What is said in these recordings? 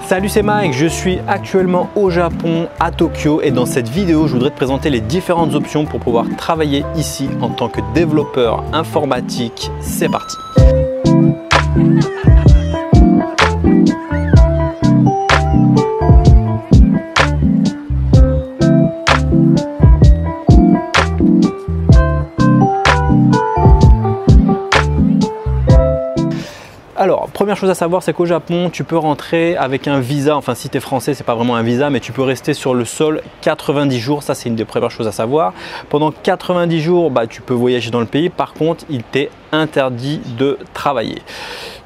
Salut, c'est Mike, je suis actuellement au Japon, à Tokyo, et dans cette vidéo, je voudrais te présenter les différentes options pour pouvoir travailler ici en tant que développeur informatique. C'est parti! Alors, première chose à savoir, c'est qu'au Japon, tu peux rentrer avec un visa. Enfin, si tu es français, c'est pas vraiment un visa, mais tu peux rester sur le sol 90 jours. Ça, c'est une des premières choses à savoir. Pendant 90 jours, tu peux voyager dans le pays. Par contre, il t'est interdit de travailler.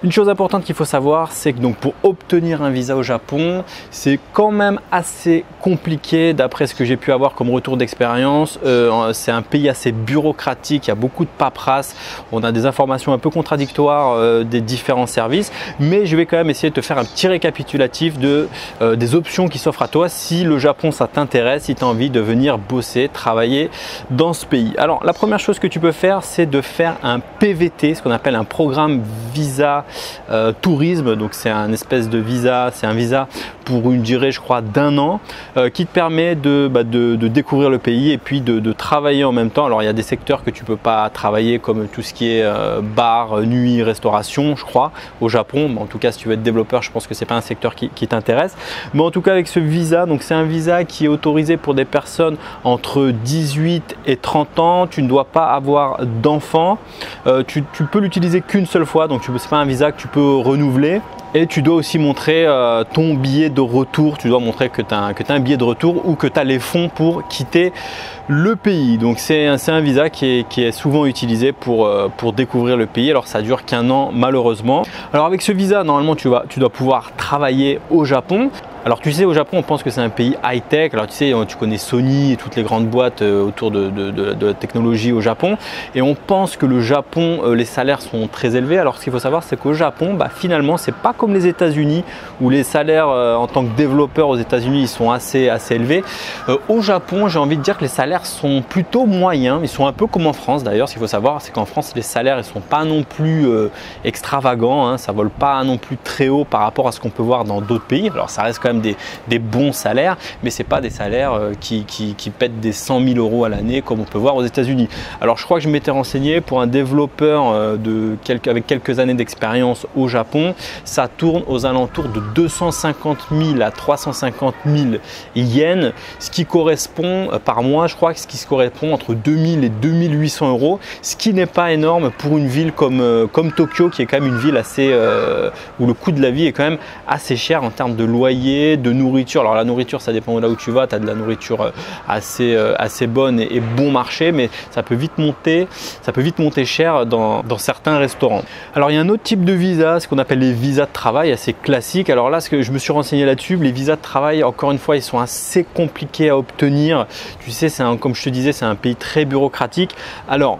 Une chose importante qu'il faut savoir, c'est que donc pour obtenir un visa au Japon, c'est quand même assez compliqué d'après ce que j'ai pu avoir comme retour d'expérience. C'est un pays assez bureaucratique, il y a beaucoup de paperasse, on a des informations un peu contradictoires des différents services, mais je vais quand même essayer de te faire un petit récapitulatif des options qui s'offrent à toi si le Japon ça t'intéresse, si tu as envie de venir bosser, travailler dans ce pays. Alors la première chose que tu peux faire, c'est de faire un PVT, ce qu'on appelle un programme visa tourisme. Donc c'est un espèce de visa, c'est un visa pour une durée je crois d'1 an qui te permet de découvrir le pays et puis de travailler en même temps. Alors il y a des secteurs que tu peux pas travailler comme tout ce qui est bar, nuit, restauration je crois au Japon. En tout cas si tu veux être développeur, je pense que c'est pas un secteur qui t'intéresse. Mais en tout cas avec ce visa, donc c'est un visa qui est autorisé pour des personnes entre 18 et 30 ans. Tu ne dois pas avoir d'enfants. Tu peux l'utiliser qu'une seule fois, donc c'est pas un visa que tu peux renouveler. Et tu dois aussi montrer ton billet de retour. Tu dois montrer que tu as un billet de retour ou que tu as les fonds pour quitter le pays. Donc c'est un visa qui est souvent utilisé pour découvrir le pays. Alors ça dure qu'1 an malheureusement. Alors avec ce visa, normalement tu dois pouvoir travailler au Japon. Alors tu sais, au Japon, on pense que c'est un pays high-tech. Alors tu sais, tu connais Sony et toutes les grandes boîtes autour de la technologie au Japon. Et on pense que le Japon, les salaires sont très élevés. Alors ce qu'il faut savoir, c'est qu'au Japon, finalement, c'est pas comme les États-Unis où les salaires en tant que développeur aux États-Unis, ils sont assez élevés. Au Japon, j'ai envie de dire que les salaires sont plutôt moyens. Ils sont un peu comme en France d'ailleurs. Ce qu'il faut savoir, c'est qu'en France, les salaires, ils sont pas non plus extravagants. Hein. Ça vole pas non plus très haut par rapport à ce qu'on peut voir dans d'autres pays. Alors ça reste quand même des bons salaires, mais c'est pas des salaires qui pètent des 100 000 euros à l'année comme on peut voir aux États-Unis. Alors je crois que je m'étais renseigné pour un développeur avec quelques années d'expérience au Japon, ça tourne aux alentours de 250 000 à 350 000 yens, ce qui correspond par mois, je crois que ce qui se correspond entre 2000 et 2800 euros, ce qui n'est pas énorme pour une ville comme Tokyo, qui est quand même une ville assez où le coût de la vie est quand même assez cher en termes de loyer, de nourriture. Alors la nourriture, ça dépend de là où tu vas, tu as de la nourriture assez bonne et bon marché, mais ça peut vite monter cher dans certains restaurants. Alors il y a un autre type de visa, ce qu'on appelle les visas de travail, assez classiques. Alors là, ce que je me suis renseigné là-dessus, les visas de travail, encore une fois, ils sont assez compliqués à obtenir. Tu sais, comme je te disais, c'est un pays très bureaucratique. Alors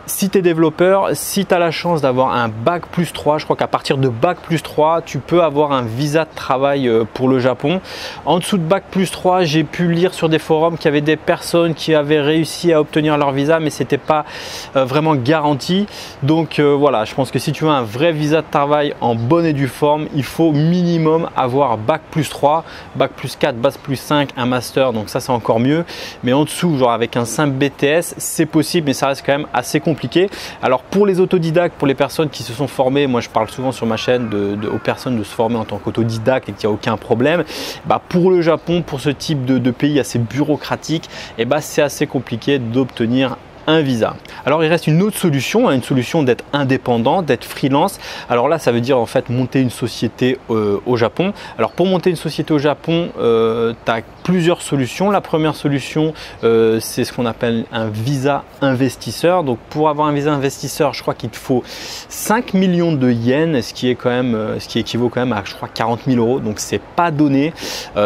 si tu es développeur, si tu as la chance d'avoir un bac plus 3, je crois qu'à partir de bac plus 3, tu peux avoir un visa de travail pour le Japon. En dessous de bac plus 3, j'ai pu lire sur des forums qu'il y avait des personnes qui avaient réussi à obtenir leur visa, mais ce n'était pas vraiment garanti. Donc voilà, je pense que si tu veux un vrai visa de travail en bonne et due forme, il faut minimum avoir bac plus 3, bac plus 4, bac plus 5, un master, donc ça c'est encore mieux. Mais en dessous, genre avec un simple BTS, c'est possible, mais ça reste quand même assez compliqué. Alors pour les autodidactes, pour les personnes qui se sont formées, moi je parle souvent sur ma chaîne aux personnes de se former en tant qu'autodidacte et qu'il n'y a aucun problème. Pour le Japon, pour ce type de pays assez bureaucratique, c'est assez compliqué d'obtenir un visa. Alors il reste une autre solution, une solution d'être indépendant, d'être freelance. Alors là, ça veut dire en fait monter une société au Japon. Alors pour monter une société au Japon, tu as plusieurs solutions. La première solution, c'est ce qu'on appelle un visa investisseur. Donc pour avoir un visa investisseur, je crois qu'il te faut 5 millions de yens, ce qui équivaut quand même à je crois 40 000 euros. Donc c'est pas donné.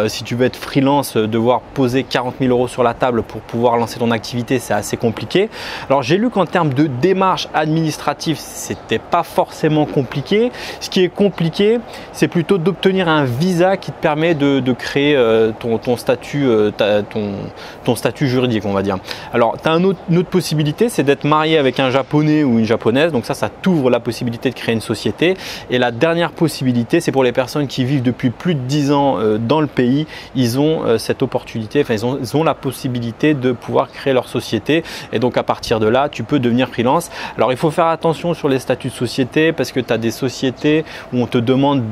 Si tu veux être freelance, devoir poser 40 000 euros sur la table pour pouvoir lancer ton activité, c'est assez compliqué. société. Alors j'ai lu qu'en termes de démarches administratives, c'était pas forcément compliqué. Ce qui est compliqué, c'est plutôt d'obtenir un visa qui te permet de créer ton statut juridique, on va dire. Alors tu as une autre possibilité, c'est d'être marié avec un japonais ou une japonaise. Donc ça t'ouvre la possibilité de créer une société. Et la dernière possibilité, c'est pour les personnes qui vivent depuis plus de 10 ans dans le pays. Ils ont cette opportunité, enfin ils ont la possibilité de pouvoir créer leur société. Et donc à partir de là, tu peux devenir freelance. Alors il faut faire attention sur les statuts de société parce que tu as des sociétés où on te demande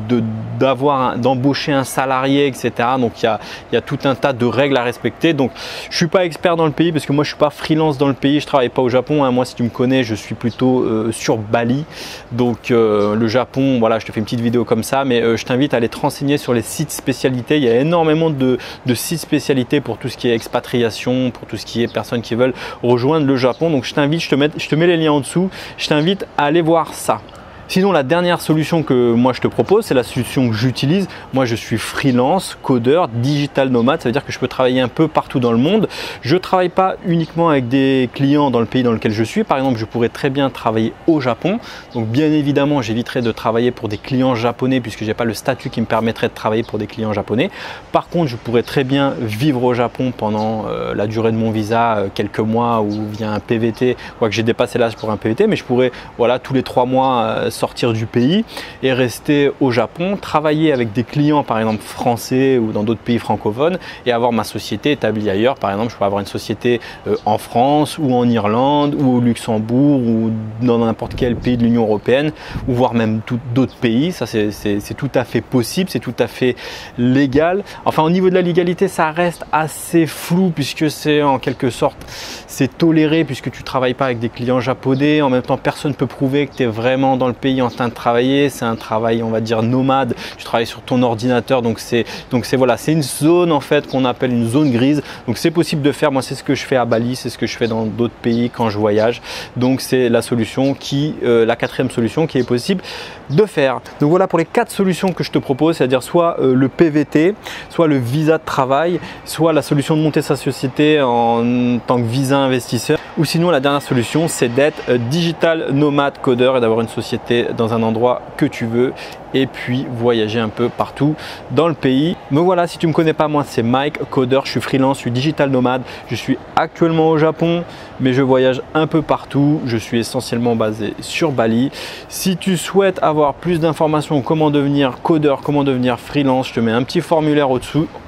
d'embaucher un salarié, etc. Donc il y a tout un tas de règles à respecter. Donc je suis pas expert dans le pays parce que moi je suis pas freelance dans le pays, je travaille pas au Japon, hein. Moi si tu me connais, je suis plutôt sur Bali. Donc le Japon, voilà, je te fais une petite vidéo comme ça, mais je t'invite à aller te renseigner sur les sites spécialités. Il y a énormément de sites spécialités pour tout ce qui est expatriation, pour tout ce qui est personnes qui veulent rejoindre le Japon. Donc je t'invite, je te mets les liens en dessous, je t'invite à aller voir ça. Sinon, la dernière solution que moi je te propose, c'est la solution que j'utilise. Moi, je suis freelance, codeur, digital nomade. Ça veut dire que je peux travailler un peu partout dans le monde. Je ne travaille pas uniquement avec des clients dans le pays dans lequel je suis. Par exemple, je pourrais très bien travailler au Japon. Donc, bien évidemment, j'éviterai de travailler pour des clients japonais puisque je n'ai pas le statut qui me permettrait de travailler pour des clients japonais. Par contre, je pourrais très bien vivre au Japon pendant la durée de mon visa, quelques mois ou via un PVT, quoique j'ai dépassé l'âge pour un PVT, mais je pourrais, voilà, tous les 3 mois sortir du pays et rester au Japon, travailler avec des clients par exemple français ou dans d'autres pays francophones et avoir ma société établie ailleurs. Par exemple, je pourrais avoir une société en France ou en Irlande ou au Luxembourg ou dans n'importe quel pays de l'Union européenne ou voire même d'autres pays. Ça c'est tout à fait possible, c'est tout à fait légal. Enfin, au niveau de la légalité, ça reste assez flou puisque c'est en quelque sorte c'est toléré puisque tu travailles pas avec des clients japonais. En même temps, personne ne peut prouver que tu es vraiment dans le pays en train de travailler. C'est un travail, on va dire, nomade. Tu travailles sur ton ordinateur, donc c'est voilà, c'est une zone en fait qu'on appelle une zone grise. Donc c'est possible de faire. Moi, c'est ce que je fais à Bali, c'est ce que je fais dans d'autres pays quand je voyage. Donc c'est la solution la quatrième solution qui est possible de faire. Donc voilà pour les 4 solutions que je te propose, c'est-à-dire soit le PVT, soit le visa de travail, soit la solution de monter sa société en tant que visa investisseur, ou sinon la dernière solution, c'est d'être digital nomade codeur et d'avoir une société dans un endroit que tu veux et puis voyager un peu partout dans le pays. Mais voilà, si tu ne me connais pas, moi c'est Mike, codeur, je suis freelance, je suis digital nomade, je suis actuellement au Japon, mais je voyage un peu partout, je suis essentiellement basé sur Bali. Si tu souhaites avoir plus d'informations comment devenir codeur, comment devenir freelance, je te mets un petit formulaire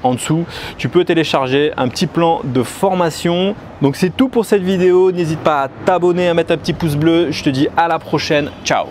en dessous, tu peux télécharger un petit plan de formation. Donc c'est tout pour cette vidéo, n'hésite pas à t'abonner, à mettre un petit pouce bleu, je te dis à la prochaine, ciao.